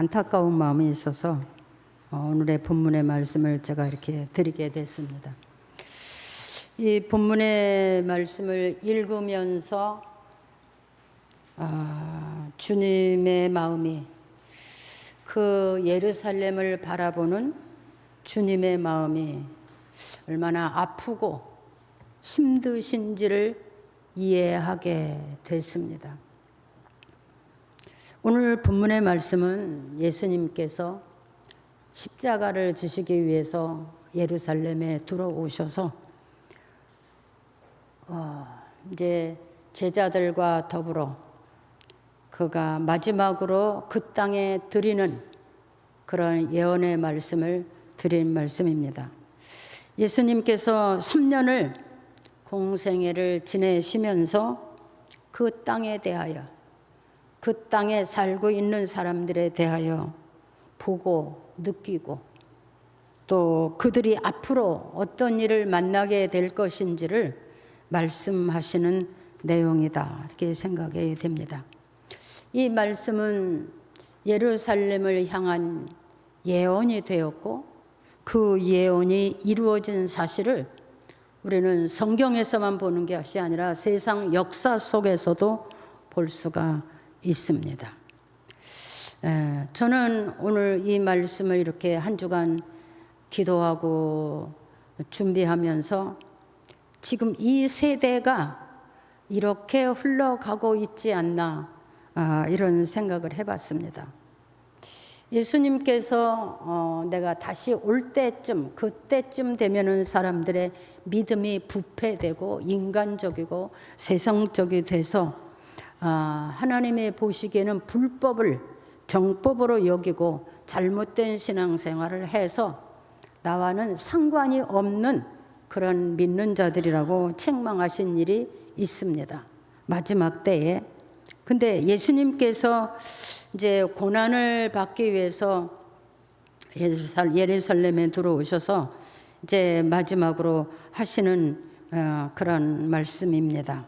안타까운 마음이 있어서 오늘의 본문의 말씀을 제가 이렇게 드리게 됐습니다. 이 본문의 말씀을 읽으면서 주님의 마음이, 그 예루살렘을 바라보는 주님의 마음이 얼마나 아프고 힘드신지를 이해하게 됐습니다. 오늘 본문의 말씀은 예수님께서 십자가를 지시기 위해서 예루살렘에 들어오셔서 이제 제자들과 더불어 그가 마지막으로 그 땅에 드리는 그런 예언의 말씀을 드린 말씀입니다. 예수님께서 3년을 공생애를 지내시면서 그 땅에 대하여, 그 땅에 살고 있는 사람들에 대하여 보고 느끼고, 또 그들이 앞으로 어떤 일을 만나게 될 것인지를 말씀하시는 내용이다, 이렇게 생각이 됩니다. 이 말씀은 예루살렘을 향한 예언이 되었고, 그 예언이 이루어진 사실을 우리는 성경에서만 보는 것이 아니라 세상 역사 속에서도 볼 수가 있습니다. 저는 오늘 이 말씀을 이렇게 한 주간 기도하고 준비하면서 지금 이 세대가 이렇게 흘러가고 있지 않나, 이런 생각을 해봤습니다. 예수님께서 내가 다시 올 때쯤, 그때쯤 되면은 사람들의 믿음이 부패되고 인간적이고 세상적이 돼서 하나님의 보시기에는 불법을 정법으로 여기고 잘못된 신앙생활을 해서 나와는 상관이 없는 그런 믿는 자들이라고 책망하신 일이 있습니다. 마지막 때에. 근데 예수님께서 이제 고난을 받기 위해서 예루살렘에 들어오셔서 이제 마지막으로 하시는 그런 말씀입니다.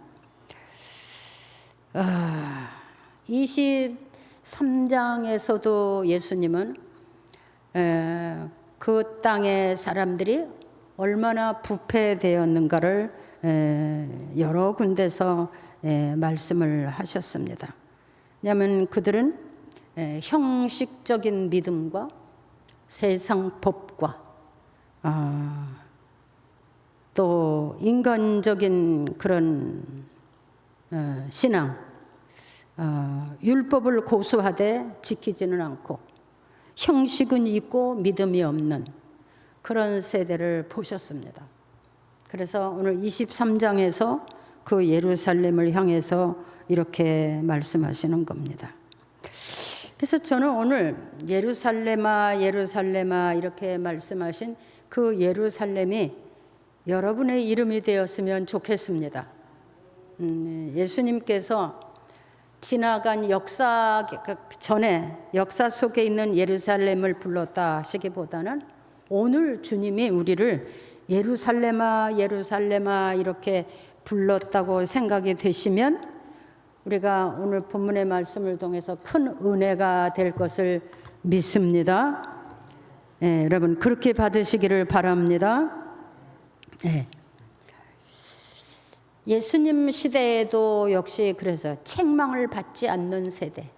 23장에서도 예수님은 그 땅의 사람들이 얼마나 부패되었는가를 여러 군데서 말씀을 하셨습니다. 왜냐하면 그들은 형식적인 믿음과 세상 법과 또 인간적인 그런 신앙, 율법을 고수하되 지키지는 않고 형식은 있고 믿음이 없는 그런 세대를 보셨습니다. 그래서 오늘 23장에서 그 예루살렘을 향해서 이렇게 말씀하시는 겁니다. 그래서 저는 오늘 예루살렘아 예루살렘아 이렇게 말씀하신 그 예루살렘이 여러분의 이름이 되었으면 좋겠습니다. 예수님께서 지나간 역사 전에 역사 속에 있는 예루살렘을 불렀다 하시기보다는 오늘 주님이 우리를 예루살렘아 예루살렘아 이렇게 불렀다고 생각이 되시면 우리가 오늘 본문의 말씀을 통해서 큰 은혜가 될 것을 믿습니다. 여러분 그렇게 받으시기를 바랍니다. 예수님 시대에도 역시 그래서 책망을 받지 않는 세대,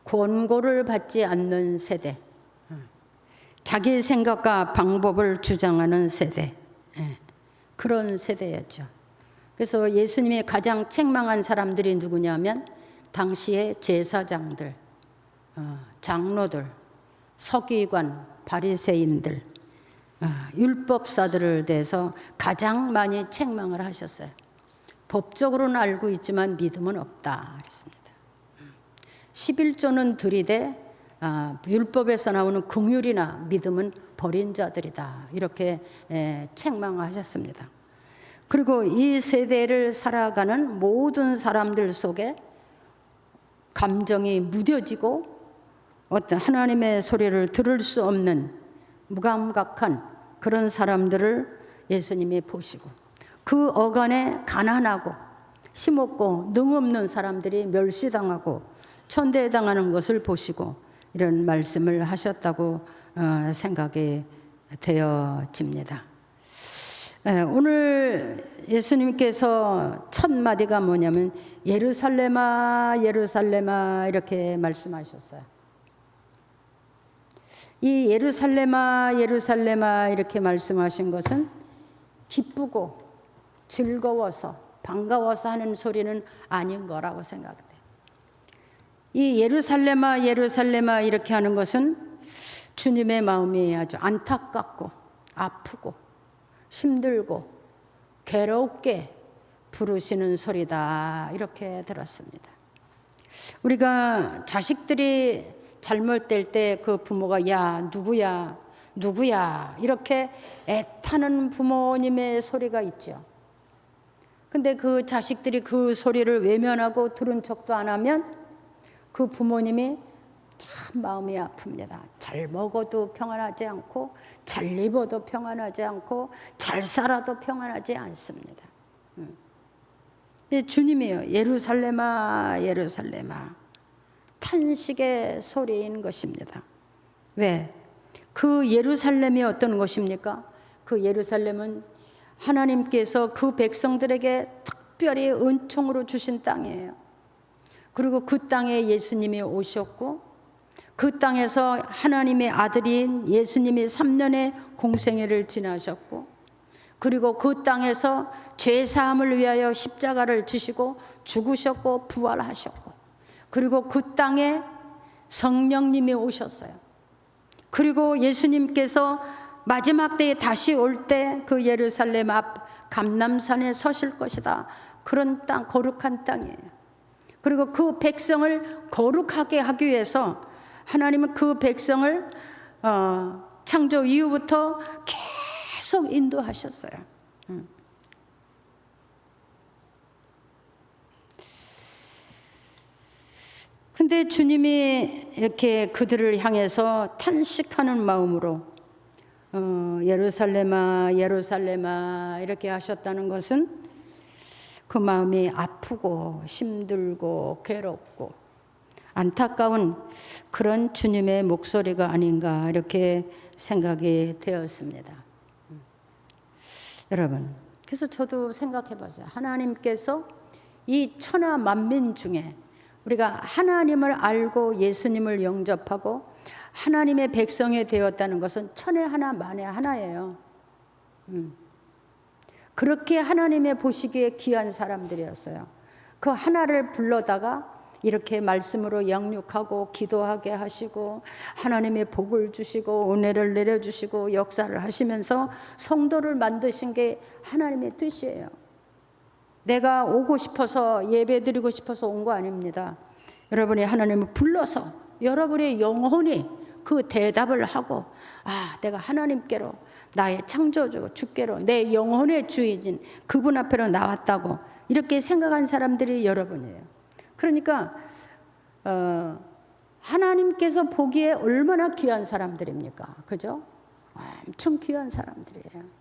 권고를 받지 않는 세대, 자기 생각과 방법을 주장하는 세대, 그런 세대였죠. 그래서 예수님이 가장 책망한 사람들이 누구냐면 당시의 제사장들, 장로들, 서기관, 바리새인들, 율법사들을 대해서 가장 많이 책망을 하셨어요. 법적으로는 알고 있지만 믿음은 없다 그랬습니다. 11조는 들이되 율법에서 나오는 긍휼이나 믿음은 버린 자들이다, 이렇게 책망하셨습니다. 그리고 이 세대를 살아가는 모든 사람들 속에 감정이 무뎌지고 어떤 하나님의 소리를 들을 수 없는 무감각한 그런 사람들을 예수님이 보시고, 그 어간에 가난하고 힘없고 능없는 사람들이 멸시당하고 천대당하는 것을 보시고 이런 말씀을 하셨다고 생각이 되어집니다. 오늘 예수님께서 첫 마디가 뭐냐면 예루살렘아 예루살렘아 이렇게 말씀하셨어요. 이 예루살렘아 예루살렘아 이렇게 말씀하신 것은 기쁘고 즐거워서 반가워서 하는 소리는 아닌 거라고 생각돼요. 이 예루살렘아 예루살렘아 이렇게 하는 것은 주님의 마음이 아주 안타깝고 아프고 힘들고 괴롭게 부르시는 소리다 이렇게 들었습니다. 우리가 자식들이 잘못될 때 그 부모가 야 누구야 누구야 이렇게 애타는 부모님의 소리가 있죠. 근데 그 자식들이 그 소리를 외면하고 들은 척도 안 하면 그 부모님이 참 마음이 아픕니다. 잘 먹어도 평안하지 않고 잘 입어도 평안하지 않고 잘 살아도 평안하지 않습니다. 근데 주님이요 예루살렘아 예루살렘아 탄식의 소리인 것입니다. 왜? 그 예루살렘이 어떤 것입니까? 그 예루살렘은 하나님께서 그 백성들에게 특별히 은총으로 주신 땅이에요. 그리고 그 땅에 예수님이 오셨고 그 땅에서 하나님의 아들인 예수님이 3년의 공생애를 지나셨고 그리고 그 땅에서 죄사함을 위하여 십자가를 지시고 죽으셨고 부활하셨고 그리고 그 땅에 성령님이 오셨어요. 그리고 예수님께서 마지막 때에 다시 올 때 그 예루살렘 앞 감람산에 서실 것이다. 그런 땅, 거룩한 땅이에요. 그리고 그 백성을 거룩하게 하기 위해서 하나님은 그 백성을 창조 이후부터 계속 인도하셨어요. 근데 주님이 이렇게 그들을 향해서 탄식하는 마음으로 예루살렘아 예루살렘아 이렇게 하셨다는 것은 그 마음이 아프고 힘들고 괴롭고 안타까운 그런 주님의 목소리가 아닌가 이렇게 생각이 되었습니다. 여러분, 그래서 저도 생각해 봤어요. 하나님께서 이 천하 만민 중에 우리가 하나님을 알고 예수님을 영접하고 하나님의 백성이 되었다는 것은 천에 하나 만에 하나예요. 그렇게 하나님의 보시기에 귀한 사람들이었어요. 그 하나를 불러다가 이렇게 말씀으로 양육하고 기도하게 하시고 하나님의 복을 주시고 은혜를 내려주시고 역사를 하시면서 성도를 만드신 게 하나님의 뜻이에요. 내가 오고 싶어서 예배드리고 싶어서 온 거 아닙니다. 여러분이 하나님을 불러서 여러분의 영혼이 그 대답을 하고 내가 하나님께로 나의 창조주 주께로 내 영혼의 주이신 그분 앞으로 나왔다고 이렇게 생각한 사람들이 여러분이에요. 그러니까 하나님께서 보기에 얼마나 귀한 사람들입니까? 그죠? 엄청 귀한 사람들이에요.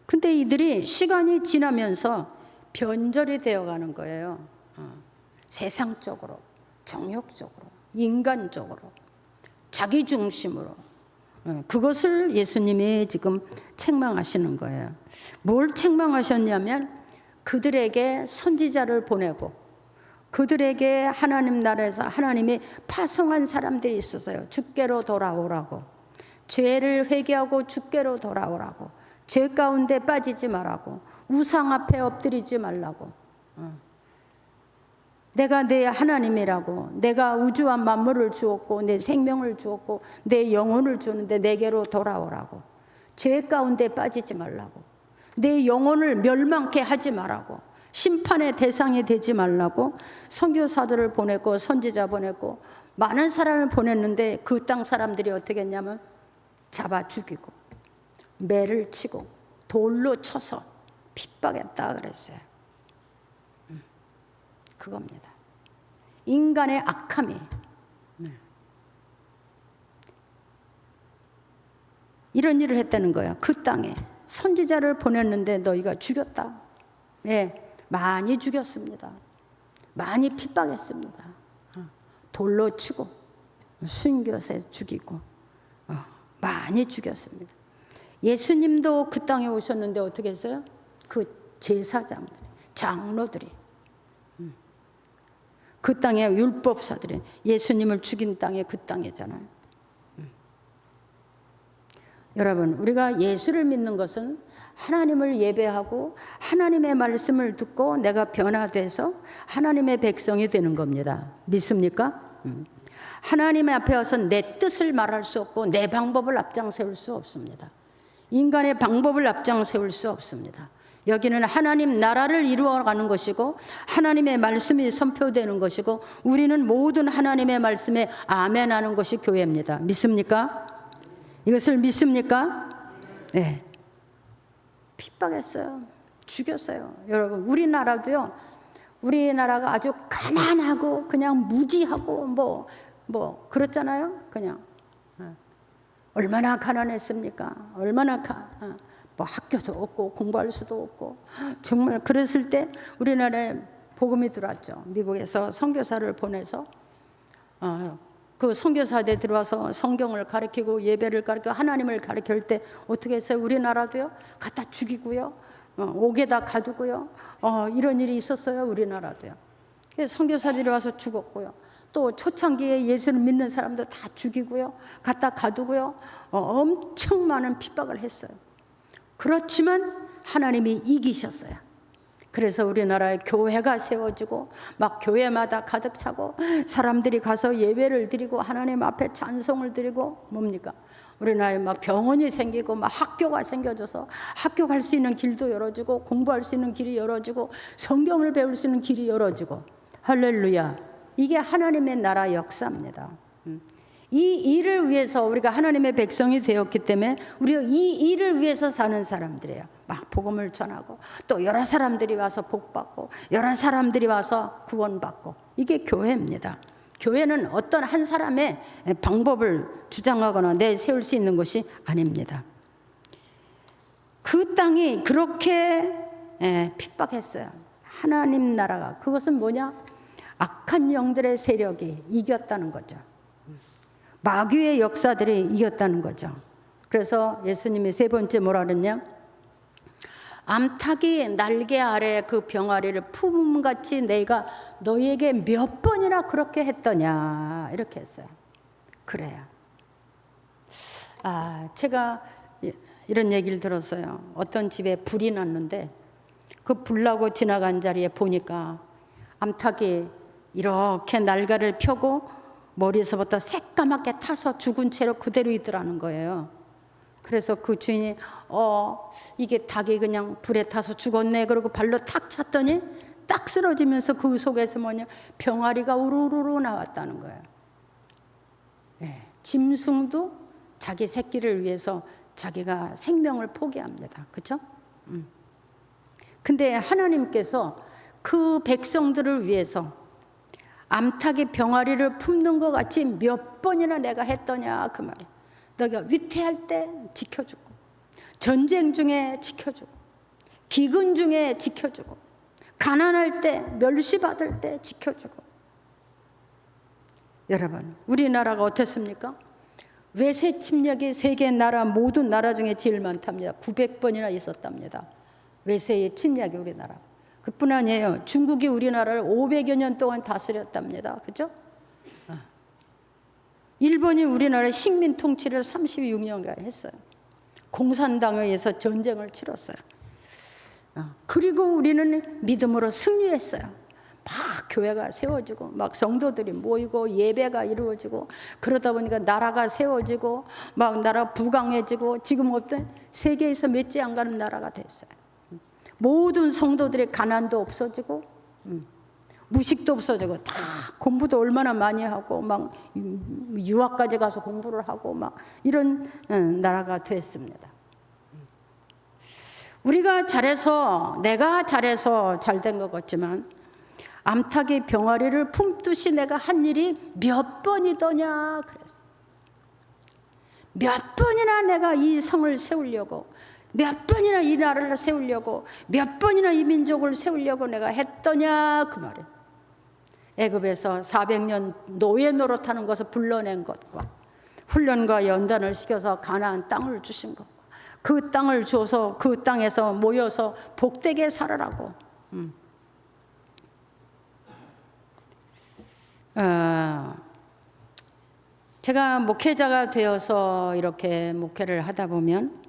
근데 이들이 시간이 지나면서 변절이 되어가는 거예요. 세상적으로, 정욕적으로, 인간적으로, 자기중심으로. 그것을 예수님이 지금 책망하시는 거예요. 뭘 책망하셨냐면 그들에게 선지자를 보내고 그들에게 하나님 나라에서 하나님이 파송한 사람들이 있었어요. 주께로 돌아오라고, 죄를 회개하고 주께로 돌아오라고, 죄 가운데 빠지지 말라고, 우상 앞에 엎드리지 말라고, 내가 내 하나님이라고, 내가 우주와 만물을 주었고 내 생명을 주었고 내 영혼을 주는데 내게로 돌아오라고, 죄 가운데 빠지지 말라고, 내 영혼을 멸망케 하지 말라고, 심판의 대상이 되지 말라고 선교사들을 보냈고 선지자 보냈고 많은 사람을 보냈는데 그 땅 사람들이 어떻게 했냐면 잡아 죽이고 매를 치고 돌로 쳐서 핍박했다 그랬어요. 그겁니다. 인간의 악함이. 이런 일을 했다는 거예요. 그 땅에 선지자를 보냈는데 너희가 죽였다. 많이 죽였습니다. 많이 핍박했습니다. 돌로 치고 순교세 죽이고 많이 죽였습니다. 예수님도 그 땅에 오셨는데 어떻게 했어요? 그 제사장들, 장로들이, 그 땅의 율법사들이 예수님을 죽인 땅에 그 땅이잖아요. 여러분, 우리가 예수를 믿는 것은 하나님을 예배하고 하나님의 말씀을 듣고 내가 변화돼서 하나님의 백성이 되는 겁니다. 믿습니까? 하나님 앞에 와서 내 뜻을 말할 수 없고 내 방법을 앞장세울 수 없습니다. 인간의 방법을 앞장세울 수 없습니다. 여기는 하나님 나라를 이루어가는 것이고 하나님의 말씀이 선포되는 것이고 우리는 모든 하나님의 말씀에 아멘하는 것이 교회입니다. 믿습니까? 이것을 믿습니까? 네. 핍박했어요. 죽였어요. 여러분, 우리나라도요. 우리나라가 아주 가난하고 그냥 무지하고 그렇잖아요. 그냥 얼마나 가난했습니까? 얼마나 학교도 없고 공부할 수도 없고 정말 그랬을 때 우리나라에 복음이 들어왔죠. 미국에서 선교사를 보내서 그 선교사대 들어와서 성경을 가르치고 예배를 가르치고 하나님을 가르칠 때 어떻게 했어요? 우리나라도요. 갖다 죽이고요. 옥에다 가두고요. 이런 일이 있었어요. 우리나라도요. 선교사들이 와서 죽었고요. 또 초창기에 예수를 믿는 사람도 다 죽이고요. 갖다 가두고요. 엄청 많은 핍박을 했어요. 그렇지만 하나님이 이기셨어요. 그래서 우리나라에 교회가 세워지고 막 교회마다 가득 차고 사람들이 가서 예배를 드리고 하나님 앞에 찬송을 드리고 뭡니까? 우리나라에 막 병원이 생기고 막 학교가 생겨져서 학교 갈 수 있는 길도 열어지고 공부할 수 있는 길이 열어지고 성경을 배울 수 있는 길이 열어지고 할렐루야. 이게 하나님의 나라 역사입니다. 이 일을 위해서 우리가 하나님의 백성이 되었기 때문에 우리가 이 일을 위해서 사는 사람들이에요. 막 복음을 전하고 또 여러 사람들이 와서 복받고 여러 사람들이 와서 구원받고 이게 교회입니다. 교회는 어떤 한 사람의 방법을 주장하거나 내세울 수 있는 것이 아닙니다. 그 땅이 그렇게 핍박했어요. 하나님 나라가. 그것은 뭐냐? 악한 영들의 세력이 이겼다는 거죠. 마귀의 역사들이 이겼다는 거죠. 그래서 예수님이 세 번째 뭐라 그랬냐? 암탉이 날개 아래 그 병아리를 품음같이 내가 너희에게 몇 번이나 그렇게 했더냐 이렇게 했어요. 그래요. 제가 이런 얘기를 들었어요. 어떤 집에 불이 났는데 그 불 나고 지나간 자리에 보니까 암탉이 이렇게 날개를 펴고 머리에서부터 새까맣게 타서 죽은 채로 그대로 있더라는 거예요. 그래서 그 주인이 이게 닭이 그냥 불에 타서 죽었네 그러고 발로 탁 찼더니 딱 쓰러지면서 그 속에서 뭐냐 병아리가 우르르 나왔다는 거예요. 짐승도 자기 새끼를 위해서 자기가 생명을 포기합니다. 그렇죠? 근데 하나님께서 그 백성들을 위해서 암탉이 병아리를 품는 것 같이 몇 번이나 내가 했더냐 그 말이에요. 너가 위태할 때 지켜주고 전쟁 중에 지켜주고 기근 중에 지켜주고 가난할 때 멸시받을 때 지켜주고. 여러분 우리나라가 어땠습니까? 외세 침략이 세계 나라 모든 나라 중에 제일 많답니다. 900번이나 있었답니다. 외세의 침략이 우리나라. 그뿐 아니에요. 중국이 우리나라를 500여 년 동안 다스렸답니다. 그죠? 일본이 우리나라의 식민 통치를 36년간 했어요. 공산당에 의해서 전쟁을 치렀어요. 그리고 우리는 믿음으로 승리했어요. 막 교회가 세워지고 막 성도들이 모이고 예배가 이루어지고 그러다 보니까 나라가 세워지고 막 나라 부강해지고 지금 어떤 세계에서 몇 지 안 가는 나라가 됐어요. 모든 성도들의 가난도 없어지고 무식도 없어지고 다 공부도 얼마나 많이 하고 막 유학까지 가서 공부를 하고 막 이런 나라가 됐습니다. 우리가 잘해서 내가 잘해서 잘 된 것 같지만 암탉이 병아리를 품듯이 내가 한 일이 몇 번이더냐 그랬어. 몇 번이나 내가 이 성을 세우려고 몇 번이나 이 나라를 세우려고 몇 번이나 이 민족을 세우려고 내가 했더냐 그 말이에요. 애굽에서 400년 노예 노릇하는 것을 불러낸 것과 훈련과 연단을 시켜서 가나안 땅을 주신 것과 그 땅을 줘서 그 땅에서 모여서 복되게 살아라고. 제가 목회자가 되어서 이렇게 목회를 하다 보면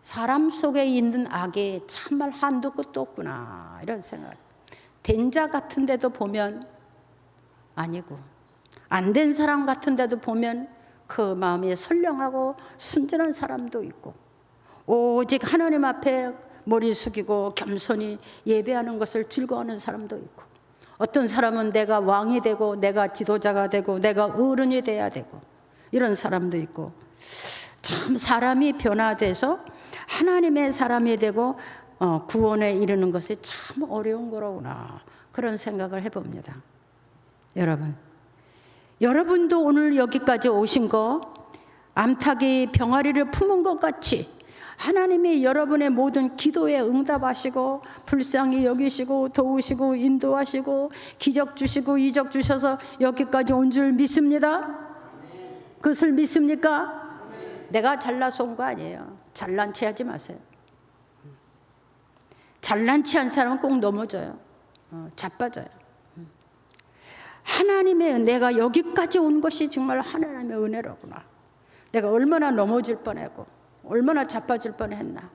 사람 속에 있는 악이 참말 한도 끝도 없구나 이런 생각. 된 자 같은 데도 보면 아니고 안 된 사람 같은 데도 보면 그 마음이 선량하고 순전한 사람도 있고 오직 하나님 앞에 머리 숙이고 겸손히 예배하는 것을 즐거워하는 사람도 있고 어떤 사람은 내가 왕이 되고 내가 지도자가 되고 내가 어른이 돼야 되고 이런 사람도 있고 참 사람이 변화돼서 하나님의 사람이 되고 구원에 이르는 것이 참 어려운 거로구나 그런 생각을 해봅니다. 여러분도 오늘 여기까지 오신 거 암탉이 병아리를 품은 것 같이 하나님이 여러분의 모든 기도에 응답하시고 불쌍히 여기시고 도우시고 인도하시고 기적 주시고 이적 주셔서 여기까지 온 줄 믿습니다. 그것을 믿습니까? 내가 잘나서 온 거 아니에요. 잘난 체 하지 마세요. 잘난 체 한 사람은 꼭 넘어져요. 자빠져요. 하나님의 은혜가 여기까지 온 것이 정말 하나님의 은혜로구나. 내가 얼마나 넘어질 뻔했고 얼마나 자빠질 뻔했나.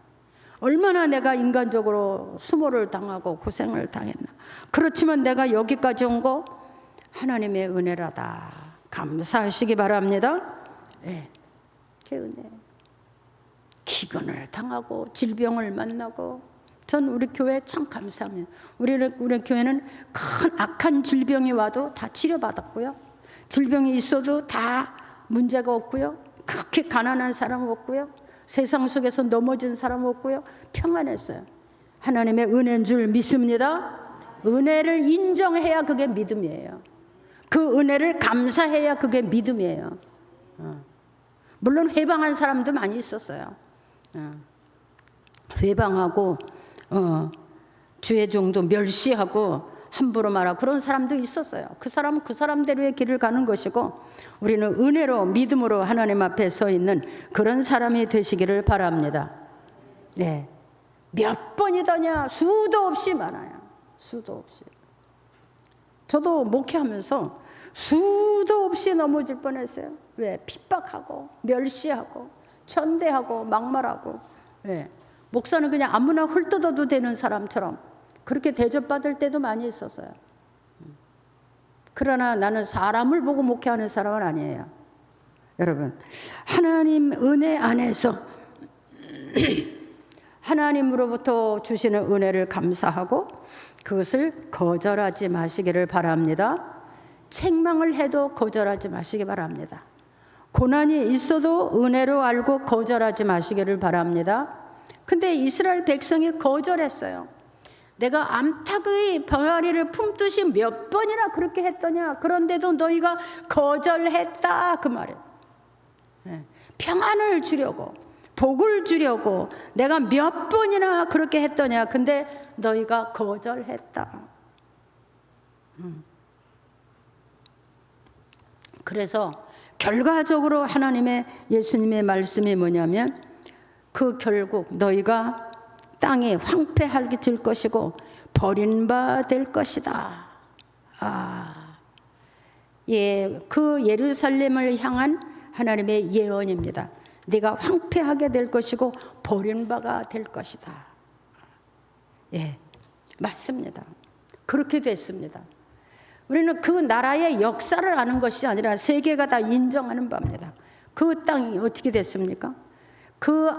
얼마나 내가 인간적으로 수모를 당하고 고생을 당했나. 그렇지만 내가 여기까지 온 거 하나님의 은혜라다. 감사하시기 바랍니다. 네. 그 은혜. 기근을 당하고 질병을 만나고 전 우리 교회 참 감사합니다. 우리 교회는 큰 악한 질병이 와도 다 치료받았고요. 질병이 있어도 다 문제가 없고요. 그렇게 가난한 사람 없고요. 세상 속에서 넘어진 사람 없고요. 평안했어요. 하나님의 은혜인 줄 믿습니다. 은혜를 인정해야 그게 믿음이에요. 그 은혜를 감사해야 그게 믿음이에요. 물론 회방한 사람도 많이 있었어요. 회방하고 주의 종도 멸시하고 함부로 말하고 그런 사람도 있었어요. 그 사람은 그 사람대로의 길을 가는 것이고 우리는 은혜로 믿음으로 하나님 앞에 서 있는 그런 사람이 되시기를 바랍니다. 네, 몇 번이더냐 수도 없이 많아요. 수도 없이. 저도 목회하면서 수도 없이 넘어질 뻔했어요. 왜? 핍박하고 멸시하고 천대하고 막말하고. 네. 목사는 그냥 아무나 훑어도 되는 사람처럼 그렇게 대접받을 때도 많이 있었어요. 그러나 나는 사람을 보고 목회하는 사람은 아니에요. 여러분, 하나님 은혜 안에서 하나님으로부터 주시는 은혜를 감사하고 그것을 거절하지 마시기를 바랍니다. 책망을 해도 거절하지 마시기 바랍니다. 고난이 있어도 은혜로 알고 거절하지 마시기를 바랍니다. 근데 이스라엘 백성이 거절했어요. 내가 암탉의 병아리를 품듯이 몇 번이나 그렇게 했더냐. 그런데도 너희가 거절했다 그 말이에요. 평안을 주려고 복을 주려고 내가 몇 번이나 그렇게 했더냐. 근데 너희가 거절했다. 그래서 결과적으로 하나님의 예수님의 말씀이 뭐냐면 그 결국 너희가 땅이 황폐하게 될 것이고 버린 바 될 것이다. 그 예루살렘을 향한 하나님의 예언입니다. 네가 황폐하게 될 것이고 버린 바가 될 것이다. 예, 맞습니다. 그렇게 됐습니다. 우리는 그 나라의 역사를 아는 것이 아니라 세계가 다 인정하는 바입니다. 그 땅이 어떻게 됐습니까? 그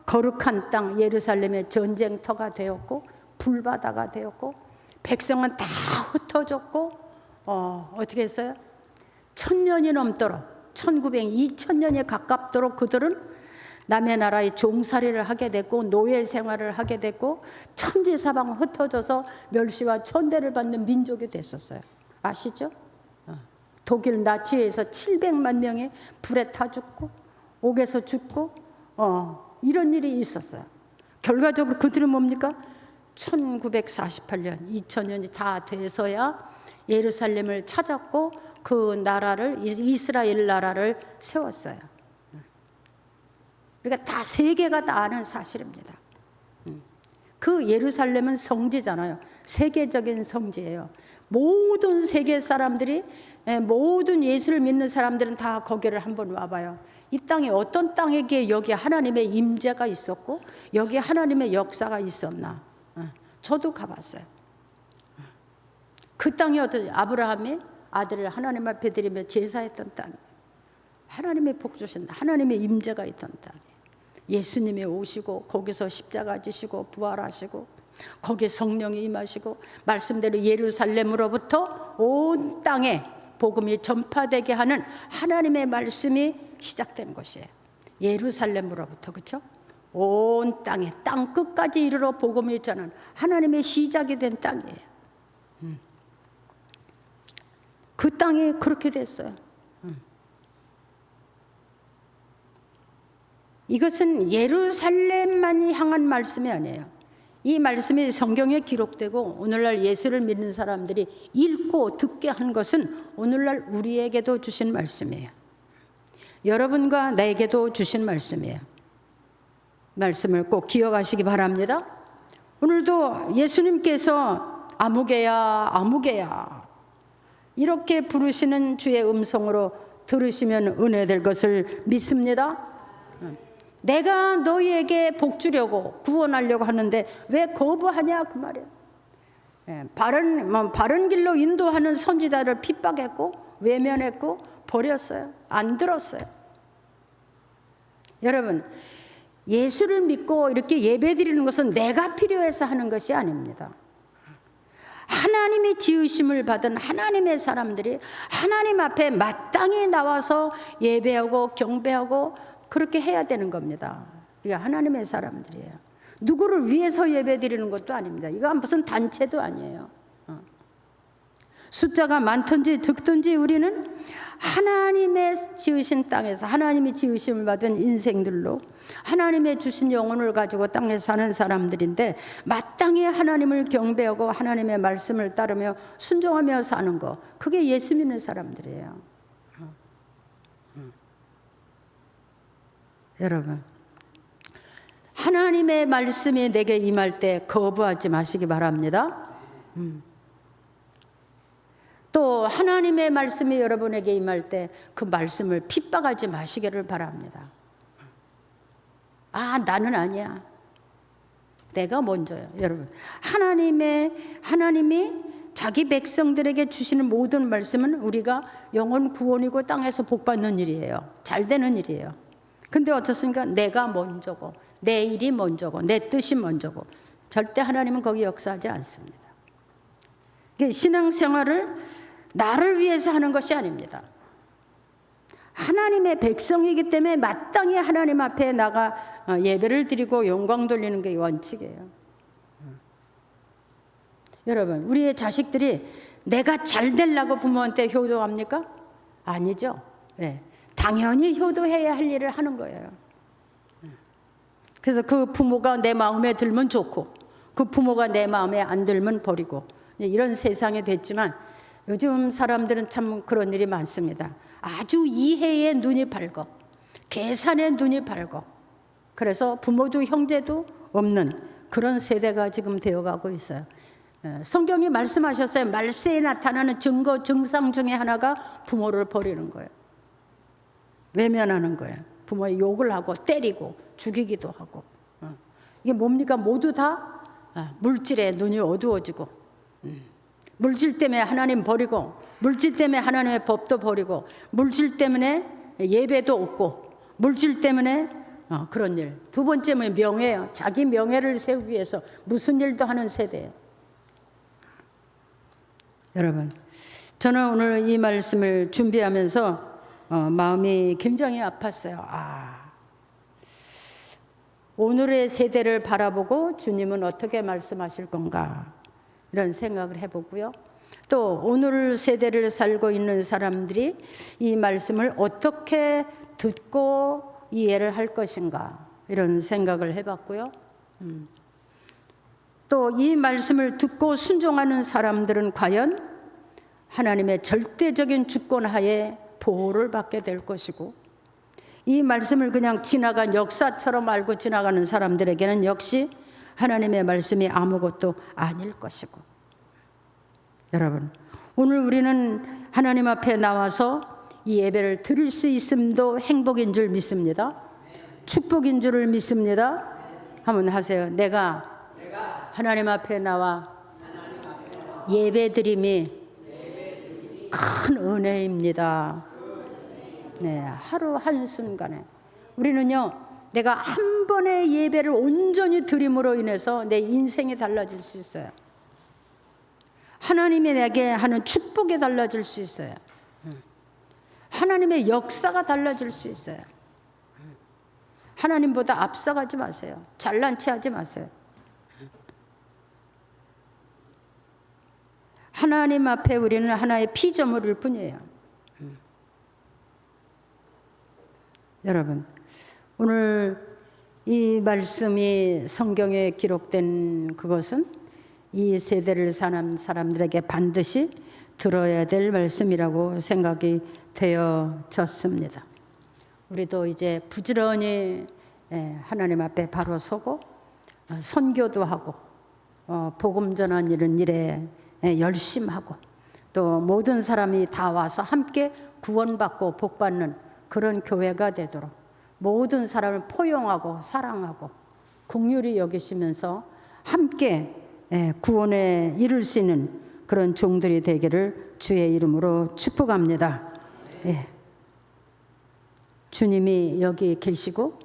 거룩한 땅 예루살렘의 전쟁터가 되었고 불바다가 되었고 백성은 다 흩어졌고 어떻게 했어요? 1000년이 넘도록 2000년에 가깝도록 그들은 남의 나라의 종살이를 하게 됐고 노예 생활을 하게 됐고 천지사방 흩어져서 멸시와 천대를 받는 민족이 됐었어요. 아시죠? 독일 나치에서 700만 명이 불에 타 죽고 옥에서 죽고 이런 일이 있었어요. 결과적으로 그들은 뭡니까? 1948년, 2000년이 다 돼서야 예루살렘을 찾았고 그 나라를, 이스라엘 나라를 세웠어요. 그러니까 다 세계가 다 아는 사실입니다. 그 예루살렘은 성지잖아요. 세계적인 성지예요. 모든 세계 사람들이, 모든 예수를 믿는 사람들은 다 거기를 한번 와봐요. 이 땅에 어떤 땅에게 여기 하나님의 임재가 있었고 여기 하나님의 역사가 있었나. 저도 가봤어요. 그 땅이 어떤, 아브라함이 아들을 하나님 앞에 드리며 제사했던 땅, 하나님의 복 주신다, 하나님의 임재가 있던 땅, 예수님이 오시고 거기서 십자가 지시고 부활하시고 거기에 성령이 임하시고 말씀대로 예루살렘으로부터 온 땅에 복음이 전파되게 하는 하나님의 말씀이 시작된 것이에요. 예루살렘으로부터, 그렇죠? 온 땅에, 땅 끝까지 이르러 복음이 전하는 하나님의 시작이 된 땅이에요. 그 땅이 그렇게 됐어요. 이것은 예루살렘만이 향한 말씀이 아니에요. 이 말씀이 성경에 기록되고 오늘날 예수를 믿는 사람들이 읽고 듣게 한 것은 오늘날 우리에게도 주신 말씀이에요. 여러분과 나에게도 주신 말씀이에요. 말씀을 꼭 기억하시기 바랍니다. 오늘도 예수님께서 아무개야 아무개야 이렇게 부르시는 주의 음성으로 들으시면 은혜될 것을 믿습니다. 내가 너희에게 복 주려고 구원하려고 하는데 왜 거부하냐 그 말이에요. 바른 길로 인도하는 선지자를 핍박했고 외면했고 버렸어요. 안 들었어요. 여러분, 예수를 믿고 이렇게 예배드리는 것은 내가 필요해서 하는 것이 아닙니다. 하나님이 지으심을 받은 하나님의 사람들이 하나님 앞에 마땅히 나와서 예배하고 경배하고 그렇게 해야 되는 겁니다. 이게 하나님의 사람들이에요. 누구를 위해서 예배드리는 것도 아닙니다. 이거 무슨 단체도 아니에요. 숫자가 많든지 적든지 우리는 하나님의 지으신 땅에서 하나님이 지으심을 받은 인생들로 하나님의 주신 영혼을 가지고 땅에 사는 사람들인데 마땅히 하나님을 경배하고 하나님의 말씀을 따르며 순종하며 사는 거, 그게 예수 믿는 사람들이에요. 여러분, 하나님의 말씀이 내게 임할 때 거부하지 마시기 바랍니다. 또 하나님의 말씀이 여러분에게 임할 때 그 말씀을 핍박하지 마시기를 바랍니다. 아, 나는 아니야. 내가 먼저요. 여러분, 하나님이 자기 백성들에게 주시는 모든 말씀은 우리가 영혼 구원이고 땅에서 복받는 일이에요. 잘 되는 일이에요. 근데 어떻습니까? 내가 먼저고 내 일이 먼저고 내 뜻이 먼저고 절대 하나님은 거기 역사하지 않습니다. 신앙생활을 나를 위해서 하는 것이 아닙니다. 하나님의 백성이기 때문에 마땅히 하나님 앞에 나가 예배를 드리고 영광 돌리는 게 원칙이에요. 여러분, 우리의 자식들이 내가 잘 되려고 부모한테 효도합니까? 아니죠. 네. 당연히 효도해야 할 일을 하는 거예요. 그래서 그 부모가 내 마음에 들면 좋고 그 부모가 내 마음에 안 들면 버리고 이런 세상이 됐지만 요즘 사람들은 참 그런 일이 많습니다. 아주 이해에 눈이 밝고 계산에 눈이 밝고 그래서 부모도 형제도 없는 그런 세대가 지금 되어가고 있어요. 성경이 말씀하셨어요. 말세에 나타나는 증상 중에 하나가 부모를 버리는 거예요. 외면하는 거예요. 부모의 욕을 하고 때리고 죽이기도 하고. 이게 뭡니까? 모두 다 물질에 눈이 어두워지고 물질 때문에 하나님 버리고 물질 때문에 하나님의 법도 버리고 물질 때문에 예배도 없고 물질 때문에 그런 일. 두 번째는 명예예요. 자기 명예를 세우기 위해서 무슨 일도 하는 세대예요. 여러분, 저는 오늘 이 말씀을 준비하면서 마음이 굉장히 아팠어요. 오늘의 세대를 바라보고 주님은 어떻게 말씀하실 건가 이런 생각을 해보고요. 또 오늘 세대를 살고 있는 사람들이 이 말씀을 어떻게 듣고 이해를 할 것인가 이런 생각을 해봤고요. 또 이 말씀을 듣고 순종하는 사람들은 과연 하나님의 절대적인 주권 하에 보호를 받게 될 것이고, 이 말씀을 그냥 지나간 역사처럼 알고 지나가는 사람들에게는 역시 하나님의 말씀이 아무것도 아닐 것이고, 여러분, 오늘 우리는 하나님 앞에 나와서 이 예배를 드릴 수 있음도 행복인 줄 믿습니다. 축복인 줄을 믿습니다. 한번 하세요. 내가 하나님 앞에 나와 예배드림이 큰 은혜입니다. 네, 하루 한순간에 우리는요, 내가 한 번의 예배를 온전히 드림으로 인해서 내 인생이 달라질 수 있어요. 하나님이 내게 하는 축복이 달라질 수 있어요. 하나님의 역사가 달라질 수 있어요. 하나님보다 앞서가지 마세요. 잘난 체 하지 마세요. 하나님 앞에 우리는 하나의 피조물일 뿐이에요. 여러분, 오늘 이 말씀이 성경에 기록된 그것은 이 세대를 사는 사람들에게 반드시 들어야 될 말씀이라고 생각이 되어졌습니다. 우리도 이제 부지런히 하나님 앞에 바로 서고 선교도 하고 복음 전한 이런 일에 열심하고, 또 모든 사람이 다 와서 함께 구원받고 복받는 그런 교회가 되도록 모든 사람을 포용하고 사랑하고 긍휼히 여기시면서 함께 구원에 이룰 수 있는 그런 종들이 되기를 주의 이름으로 축복합니다. 예. 주님이 여기 계시고,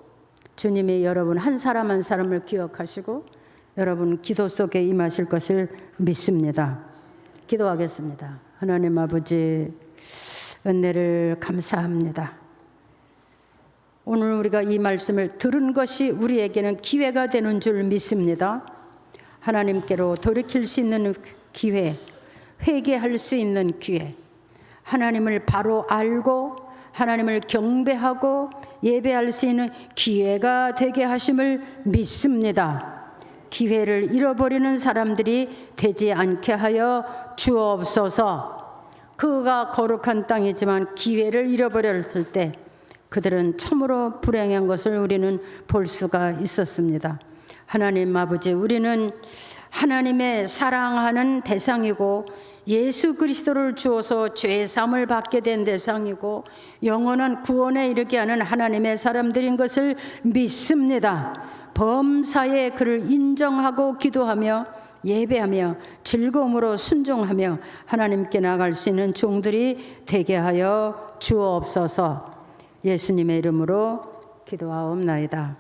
주님이 여러분 한 사람 한 사람을 기억하시고 여러분 기도 속에 임하실 것을 믿습니다. 기도하겠습니다. 하나님 아버지, 은혜를 감사합니다. 오늘 우리가 이 말씀을 들은 것이 우리에게는 기회가 되는 줄 믿습니다. 하나님께로 돌이킬 수 있는 기회, 회개할 수 있는 기회, 하나님을 바로 알고 하나님을 경배하고 예배할 수 있는 기회가 되게 하심을 믿습니다. 기회를 잃어버리는 사람들이 되지 않게 하여 주옵소서. 그가 거룩한 땅이지만 기회를 잃어버렸을 때 그들은 참으로 불행한 것을 우리는 볼 수가 있었습니다. 하나님 아버지, 우리는 하나님의 사랑하는 대상이고 예수 그리스도를 주어서 죄사함을 받게 된 대상이고 영원한 구원에 이르게 하는 하나님의 사람들인 것을 믿습니다. 범사에 그를 인정하고 기도하며 예배하며 즐거움으로 순종하며 하나님께 나아갈 수 있는 종들이 되게 하여 주옵소서. 예수님의 이름으로 기도하옵나이다.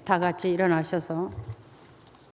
다 같이 일어나셔서